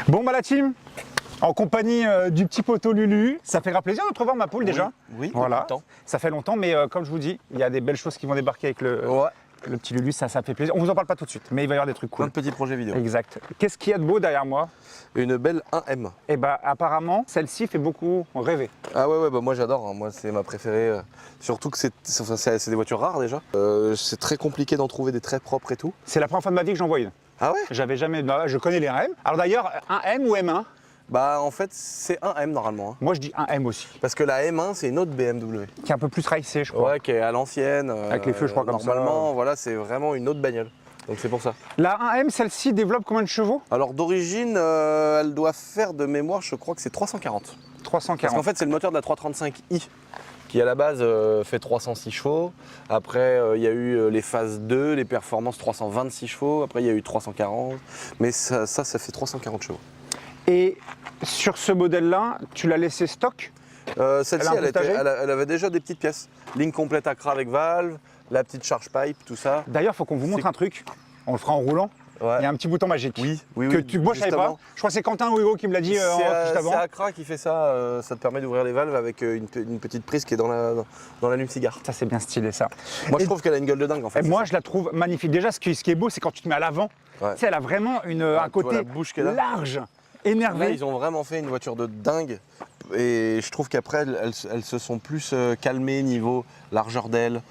Bon bah la team, en compagnie du petit poteau Lulu, ça fait grave plaisir de te revoir ma poule déjà. Oui, voilà. longtemps. Ça fait longtemps, mais comme je vous dis, il y a des belles choses qui vont débarquer avec le petit Lulu, ça fait plaisir. On vous en parle pas tout de suite, mais il va y avoir des trucs Plein cool. de petits projets vidéo. Exact. Qu'est-ce qu'il y a de beau derrière moi? Une belle 1M. Eh bah apparemment, celle-ci fait beaucoup rêver. Ah ouais, bah moi j'adore, hein. Moi c'est ma préférée. Surtout que c'est des voitures rares déjà. C'est très compliqué d'en trouver des très propres et tout. C'est la première fois de ma vie que j'en vois une. Ah ouais? J'avais jamais, je connais les 1M. Alors d'ailleurs, 1M ou M1? Bah en fait c'est 1M normalement. Hein. Moi je dis 1M aussi. Parce que la M1 c'est une autre BMW. Qui est un peu plus racée, je crois. Ouais, qui est à l'ancienne. Avec les feux, je crois, comme ça. Normalement, voilà, c'est vraiment une autre bagnole. Donc c'est pour ça. La 1M, celle-ci développe combien de chevaux? Alors d'origine, elle doit faire de mémoire, je crois que c'est 340. 340. Parce qu'en fait, c'est le moteur de la 335i qui à la base fait 306 chevaux. Après, il y a eu les phases 2, les performances 326 chevaux. Après, il y a eu 340. Mais ça fait 340 chevaux. Et sur ce modèle-là, tu l'as laissé stock? Celle-ci, elle avait déjà des petites pièces. Ligne complète Accra avec valve, la petite charge pipe, tout ça. D'ailleurs, il faut qu'on vous montre un truc. On le fera en roulant. Ouais. Il y a un petit bouton magique. Oui, Moi, je savais pas. Je crois que c'est Quentin ou Hugo qui me l'a dit en off juste avant. C'est Accra qui fait ça. Ça te permet d'ouvrir les valves avec une petite prise qui est dans l'allume-cigare. Ça, c'est bien stylé, ça. Moi, je trouve qu'elle a une gueule de dingue, en fait. Et moi, je la trouve magnifique. Déjà, ce qui est beau, c'est quand tu te mets à l'avant. Ouais. Tu sais, elle a vraiment un côté la bouche qu'elle a. large, Là, énervé. ils ont vraiment fait une voiture de dingue. Et je trouve qu'après, elles se sont plus calmées niveau largeur d'aile,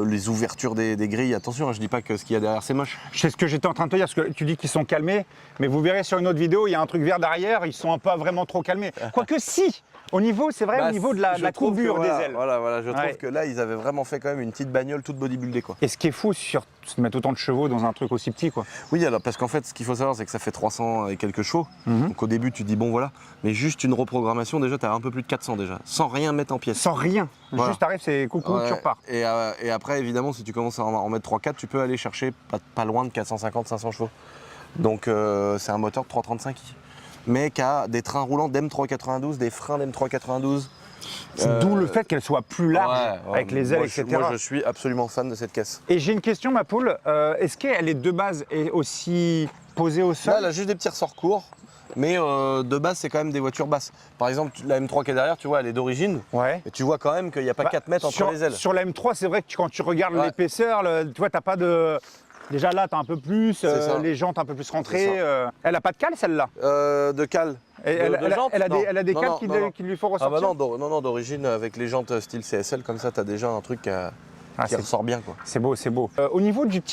les ouvertures des grilles. Attention, hein, je dis pas que ce qu'il y a derrière, c'est moche. Je sais ce que j'étais en train de te dire, parce que tu dis qu'ils sont calmés, mais vous verrez sur une autre vidéo, il y a un truc vert derrière, ils sont pas vraiment trop calmés. Quoique si, au niveau, c'est vrai, au niveau de la courbure des ailes. Voilà, je trouve que là, ils avaient vraiment fait quand même une petite bagnole toute bodybuildée, quoi. Et ce qui est fou, c'est de mettre autant de chevaux dans un truc aussi petit, quoi. Oui, alors parce qu'en fait, ce qu'il faut savoir, c'est que ça fait 300 et quelques chevaux. Donc au début, tu dis bon voilà, mais juste une reprogrammation, déjà, tu as un peu plus de 400 déjà, sans rien mettre en pièces. Sans rien. Voilà. Juste t'arrives, c'est coucou, tu repars. Et après, évidemment, si tu commences à en mettre 3-4, tu peux aller chercher pas loin de 450-500 chevaux. Donc c'est un moteur de 335i, mais qui a des trains roulants d'M392, des freins d'M392. D'où le fait qu'elle soit plus large, avec les ailes, etc. Moi, je suis absolument fan de cette caisse. Et j'ai une question, ma poule. Est-ce qu'elle est de base aussi posée au sol? Là, elle a juste des petits ressorts courts, mais de base, c'est quand même des voitures basses. Par exemple, la M3 qui est derrière, tu vois, elle est d'origine. Ouais. Et tu vois quand même qu'il n'y a pas 4 mètres entre les ailes. Sur la M3, c'est vrai que quand tu regardes l'épaisseur, tu vois, t'as pas de... Déjà là, t'as un peu plus, les jantes un peu plus rentrées. Elle a pas de cale, celle-là? De cale. Elle a des cales qui lui font ressortir? Ah bah non, d'origine, avec les jantes style CSL, comme ça, t'as déjà un truc qui ressort bien, quoi. C'est beau, c'est beau. Au niveau du petit